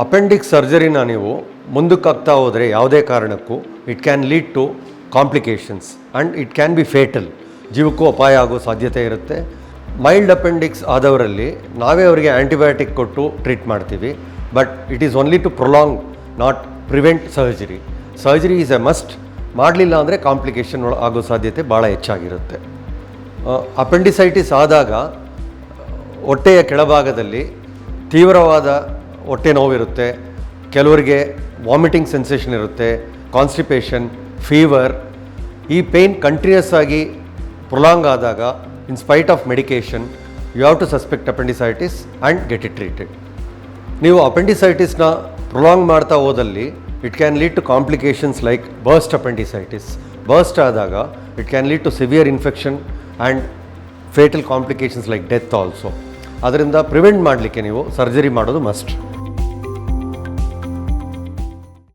Appendix ಸರ್ಜರಿನ ನೀವು ಮುಂದಕ್ಕಾಗ್ತಾ ಹೋದರೆ ಯಾವುದೇ ಕಾರಣಕ್ಕೂ it can lead to complications and it can be fatal, ಜೀವಕ್ಕೂ ಅಪಾಯ ಆಗೋ ಸಾಧ್ಯತೆ ಇರುತ್ತೆ. ಮೈಲ್ಡ್ ಅಪೆಂಡಿಕ್ಸ್ ಆದವರಲ್ಲಿ ನಾವೇ ಅವರಿಗೆ ಆ್ಯಂಟಿಬಯೋಟಿಕ್ ಕೊಟ್ಟು ಟ್ರೀಟ್ ಮಾಡ್ತೀವಿ, but it is only to prolong, not prevent surgery. Surgery is a must. ಮಾಡಲಿಲ್ಲ ಅಂದರೆ ಕಾಂಪ್ಲಿಕೇಶನ್ ಆಗೋ ಸಾಧ್ಯತೆ ಭಾಳ ಹೆಚ್ಚಾಗಿರುತ್ತೆ. ಅಪೆಂಡಿಸೈಟಿಸ್ ಆದಾಗ ಹೊಟ್ಟೆಯ ಕೆಳಭಾಗದಲ್ಲಿ ತೀವ್ರವಾದ ಹೊಟ್ಟೆ ನೋವಿರುತ್ತೆ, ಕೆಲವರಿಗೆ ವಾಮಿಟಿಂಗ್ ಸೆನ್ಸೇಷನ್ ಇರುತ್ತೆ, ಕಾನ್ಸ್ಟಿಪೇಷನ್, ಫೀವರ್. ಈ ಪೇಯ್ನ್ ಕಂಟಿನ್ಯೂಸ್ ಆಗಿ ಪ್ರೊಲಾಂಗ್ ಆದಾಗ in spite of medication you have to suspect appendicitis and get it treated. ನೀವು ಅಪೆಂಡಿಸೈಟಿಸ್ನ ಪ್ರೊಲಾಂಗ್ ಮಾಡ್ತಾ ಹೋದಲ್ಲಿ it can lead to complications like burst appendicitis. Burst ಆದಾಗ it can lead to severe infection and fatal complications like death also. ಅದರಿಂದ prevent ಮಾಡಲಿಕ್ಕೆ ನೀವು surgery ಮಾಡೋದು must.